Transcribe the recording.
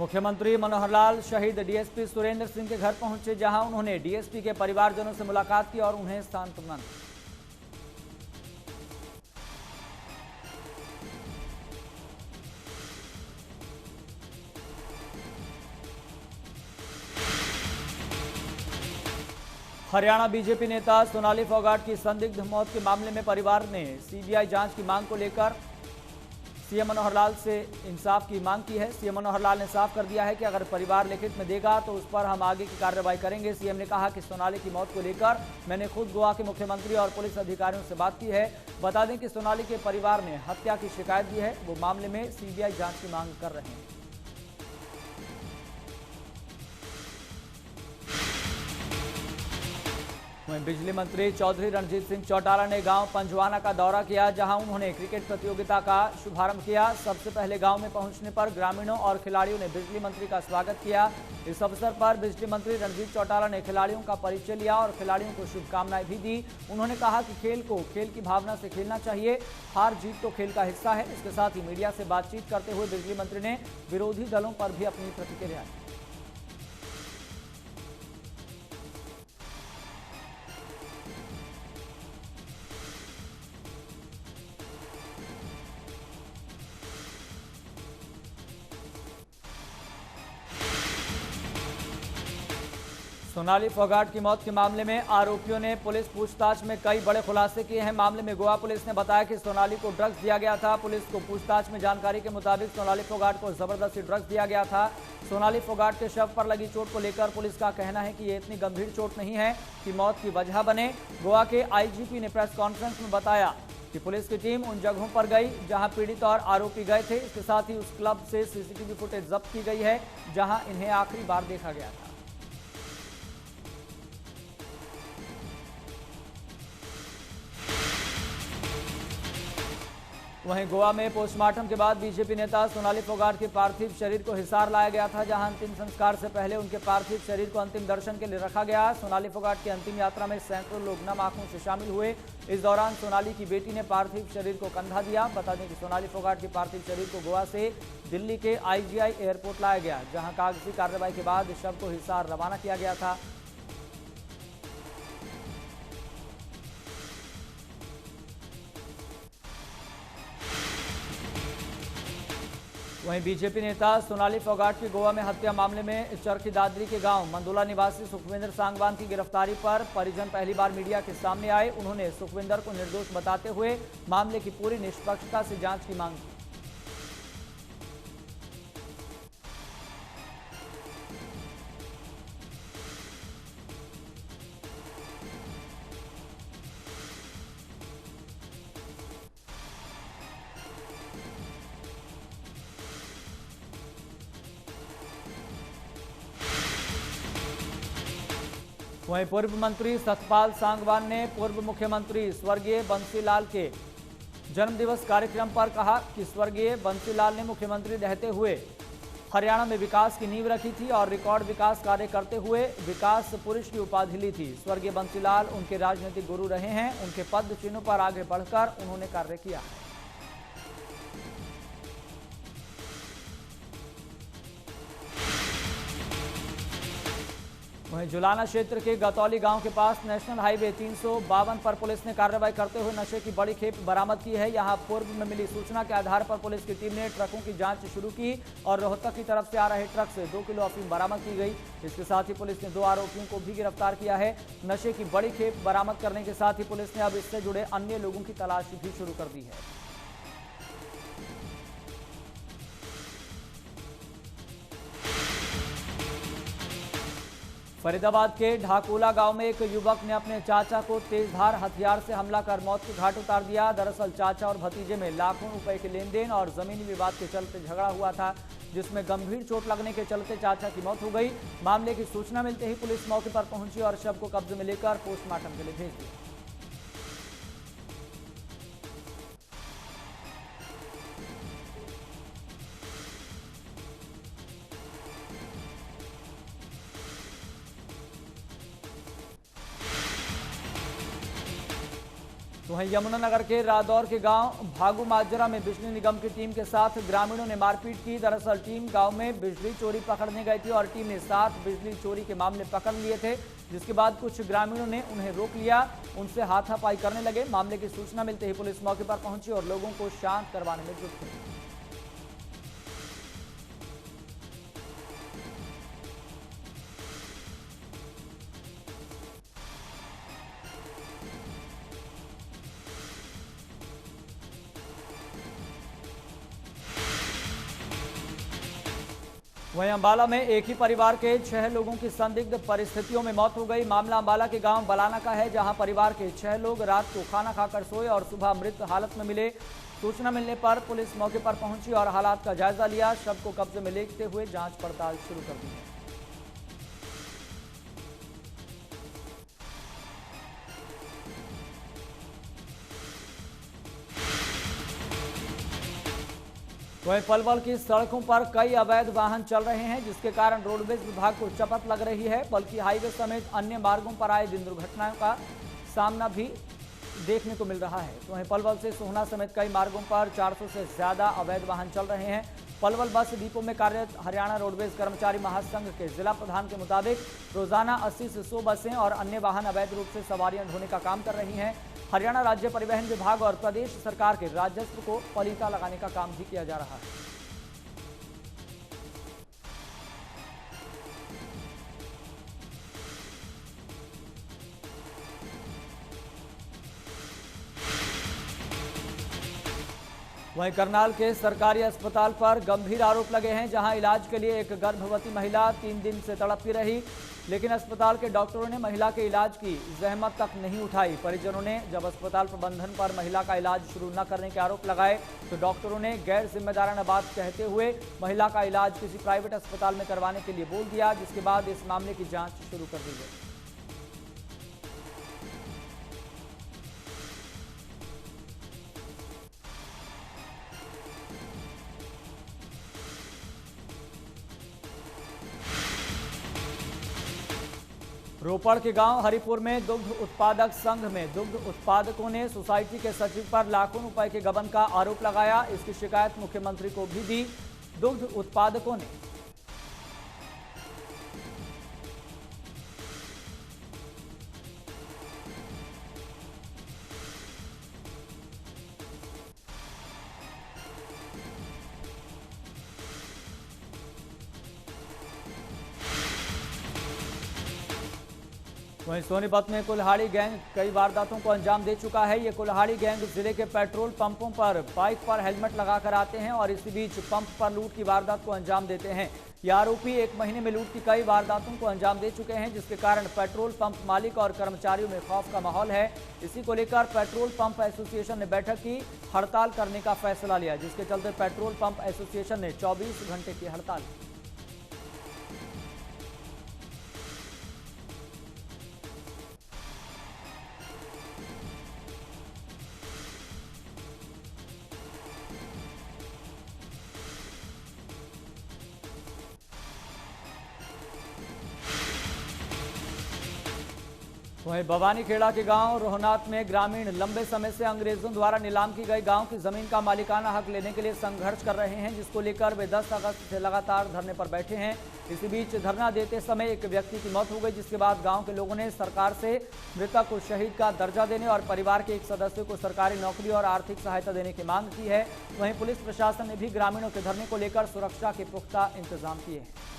मुख्यमंत्री मनोहर लाल शहीद डीएसपी सुरेंद्र सिंह के घर पहुंचे, जहां उन्होंने डीएसपी के परिवारजनों से मुलाकात की और उन्हें सांत्वना दी। हरियाणा बीजेपी नेता सोनाली फोगाट की संदिग्ध मौत के मामले में परिवार ने सीबीआई जांच की मांग को लेकर सीएम मनोहर लाल से इंसाफ की मांग की है। सीएम मनोहर लाल ने साफ कर दिया है कि अगर परिवार लिखित में देगा तो उस पर हम आगे की कार्रवाई करेंगे। सीएम ने कहा कि सोनाली की मौत को लेकर मैंने खुद गोवा के मुख्यमंत्री और पुलिस अधिकारियों से बात की है। बता दें कि सोनाली के परिवार ने हत्या की शिकायत दी है, वो मामले में सीबीआई जांच की मांग कर रहे हैं। वहीं बिजली मंत्री चौधरी रणजीत सिंह चौटाला ने गांव पंजवाना का दौरा किया, जहां उन्होंने क्रिकेट प्रतियोगिता का शुभारंभ किया। सबसे पहले गांव में पहुंचने पर ग्रामीणों और खिलाड़ियों ने बिजली मंत्री का स्वागत किया। इस अवसर पर बिजली मंत्री रणजीत चौटाला ने खिलाड़ियों का परिचय लिया और खिलाड़ियों को शुभकामनाएं भी दी। उन्होंने कहा कि खेल को खेल की भावना से खेलना चाहिए, हार जीत तो खेल का हिस्सा है। इसके साथ ही मीडिया से बातचीत करते हुए बिजली मंत्री ने विरोधी दलों पर भी अपनी प्रतिक्रिया दी। सोनाली फोगाट की मौत के मामले में आरोपियों ने पुलिस पूछताछ में कई बड़े खुलासे किए हैं। मामले में गोवा पुलिस ने बताया कि सोनाली को ड्रग्स दिया गया था। पुलिस को पूछताछ में जानकारी के मुताबिक सोनाली फोगाट को जबरदस्ती ड्रग्स दिया गया था। सोनाली फोगाट के शव पर लगी चोट को लेकर पुलिस का कहना है कि ये इतनी गंभीर चोट नहीं है कि मौत की वजह बने। गोवा के आईजीपी ने प्रेस कॉन्फ्रेंस में बताया कि पुलिस की टीम उन जगहों पर गई जहां पीड़ित और आरोपी गए थे। इसके साथ ही उस क्लब से सीसीटीवी फुटेज जब्त की गई है जहां इन्हें आखिरी बार देखा गया था। वहीं गोवा में पोस्टमार्टम के बाद बीजेपी नेता सोनाली फोगाट के पार्थिव शरीर को हिसार लाया गया था, जहां अंतिम संस्कार से पहले उनके पार्थिव शरीर को अंतिम दर्शन के लिए रखा गया। सोनाली फोगाट की अंतिम यात्रा में सैकड़ों लोग नम आंखों से शामिल हुए। इस दौरान सोनाली की बेटी ने पार्थिव शरीर को कंधा दिया। बता दें कि सोनाली फोगाट के पार्थिव शरीर को गोवा से दिल्ली के आईजीआई एयरपोर्ट लाया गया, जहाँ कागजी कार्रवाई के बाद शव को हिसार रवाना किया गया था। वहीं बीजेपी नेता सोनाली फोगाट की गोवा में हत्या मामले में चरखी दादरी के गांव मंदोला निवासी सुखविंदर सांगवान की गिरफ्तारी पर परिजन पहली बार मीडिया के सामने आए। उन्होंने सुखविंदर को निर्दोष बताते हुए मामले की पूरी निष्पक्षता से जांच की मांग की। वहीं पूर्व मंत्री सतपाल सांगवान ने पूर्व मुख्यमंत्री स्वर्गीय बंसीलाल के जन्मदिवस कार्यक्रम पर कहा कि स्वर्गीय बंसीलाल ने मुख्यमंत्री रहते हुए हरियाणा में विकास की नींव रखी थी और रिकॉर्ड विकास कार्य करते हुए विकास पुरुष की उपाधि ली थी। स्वर्गीय बंसीलाल उनके राजनीतिक गुरु रहे हैं। उनके पद चिन्हों पर आगे बढ़कर उन्होंने कार्य किया है। वहीं जुलाना क्षेत्र के गतौली गांव के पास नेशनल हाईवे 352 पर पुलिस ने कार्रवाई करते हुए नशे की बड़ी खेप बरामद की है। यहां पूर्व में मिली सूचना के आधार पर पुलिस की टीम ने ट्रकों की जांच शुरू की और रोहतक की तरफ से आ रहे ट्रक से 2 किलो अफीम बरामद की गई। इसके साथ ही पुलिस ने 2 आरोपियों को भी गिरफ्तार किया है। नशे की बड़ी खेप बरामद करने के साथ ही पुलिस ने अब इससे जुड़े अन्य लोगों की तलाश भी शुरू कर दी है। फरीदाबाद के ढाकोला गांव में एक युवक ने अपने चाचा को तेजधार हथियार से हमला कर मौत के घाट उतार दिया। दरअसल चाचा और भतीजे में लाखों रुपए के लेन देन और जमीनी विवाद के चलते झगड़ा हुआ था, जिसमें गंभीर चोट लगने के चलते चाचा की मौत हो गई। मामले की सूचना मिलते ही पुलिस मौके पर पहुंची और शव को कब्जे में लेकर पोस्टमार्टम के लिए भेज दिया। तो वहीं यमुनानगर के रादौर के गांव भागू माजरा में बिजली निगम की टीम के साथ ग्रामीणों ने मारपीट की। दरअसल टीम गांव में बिजली चोरी पकड़ने गई थी और टीम ने 7 बिजली चोरी के मामले पकड़ लिए थे, जिसके बाद कुछ ग्रामीणों ने उन्हें रोक लिया, उनसे हाथापाई करने लगे। मामले की सूचना मिलते ही पुलिस मौके पर पहुंची और लोगों को शांत करवाने में जुट गई। वहीं अंबाला में एक ही परिवार के 6 लोगों की संदिग्ध परिस्थितियों में मौत हो गई। मामला अंबाला के गांव बलाना का है, जहां परिवार के 6 लोग रात को खाना खाकर सोए और सुबह मृत हालत में मिले। सूचना मिलने पर पुलिस मौके पर पहुंची और हालात का जायजा लिया। शव को कब्जे में लेते हुए जांच पड़ताल शुरू कर दी है। वहीं पलवल की सड़कों पर कई अवैध वाहन चल रहे हैं, जिसके कारण रोडवेज विभाग को चपत लग रही है। बल्कि हाईवे समेत अन्य मार्गों पर आए दिन दुर्घटनाओं का सामना भी देखने को मिल रहा है। तो वहीं पलवल से सोहना समेत कई मार्गों पर 400 से ज्यादा अवैध वाहन चल रहे हैं। पलवल बस डिपो में कार्यरत हरियाणा रोडवेज कर्मचारी महासंघ के जिला प्रधान के मुताबिक रोजाना 80 से 100 बसें और अन्य वाहन अवैध रूप से सवारियां ढोने का काम कर रही हैं। हरियाणा राज्य परिवहन विभाग और प्रदेश सरकार के राजस्व को पलीता लगाने का काम भी किया जा रहा है। वहीं करनाल के सरकारी अस्पताल पर गंभीर आरोप लगे हैं, जहां इलाज के लिए एक गर्भवती महिला 3 दिन से तड़पती रही, लेकिन अस्पताल के डॉक्टरों ने महिला के इलाज की जहमत तक नहीं उठाई। परिजनों ने जब अस्पताल प्रबंधन पर महिला का इलाज शुरू न करने के आरोप लगाए, तो डॉक्टरों ने गैर जिम्मेदाराना बात कहते हुए महिला का इलाज किसी प्राइवेट अस्पताल में करवाने के लिए बोल दिया, जिसके बाद इस मामले की जांच शुरू कर दी गई। रोपड़ के गांव हरिपुर में दुग्ध उत्पादक संघ में दुग्ध उत्पादकों ने सोसाइटी के सचिव पर लाखों रुपए के गबन का आरोप लगाया। इसकी शिकायत मुख्यमंत्री को भी दी। दुग्ध उत्पादकों ने वहीं सोनीपत में कुल्हाड़ी गैंग कई वारदातों को अंजाम दे चुका है। ये कुल्हाड़ी गैंग जिले के पेट्रोल पंपों पर बाइक पर हेलमेट लगाकर आते हैं और इसी बीच पंप पर लूट की वारदात को अंजाम देते हैं। ये आरोपी 1 महीने में लूट की कई वारदातों को अंजाम दे चुके हैं, जिसके कारण पेट्रोल पंप मालिक और कर्मचारियों में खौफ का माहौल है। इसी को लेकर पेट्रोल पंप एसोसिएशन ने बैठक की, हड़ताल करने का फैसला लिया, जिसके चलते पेट्रोल पंप एसोसिएशन ने 24 घंटे की हड़ताल की। वहीं भवानीखेड़ा के गांव रोहनाथ में ग्रामीण लंबे समय से अंग्रेजों द्वारा नीलाम की गई गांव की जमीन का मालिकाना हक लेने के लिए संघर्ष कर रहे हैं, जिसको लेकर वे 10 अगस्त से लगातार धरने पर बैठे हैं। इसी बीच धरना देते समय एक व्यक्ति की मौत हो गई, जिसके बाद गांव के लोगों ने सरकार से मृतक को शहीद का दर्जा देने और परिवार के एक सदस्य को सरकारी नौकरी और आर्थिक सहायता देने की मांग की है। वहीं पुलिस प्रशासन ने भी ग्रामीणों के धरने को लेकर सुरक्षा के पुख्ता इंतजाम किए हैं।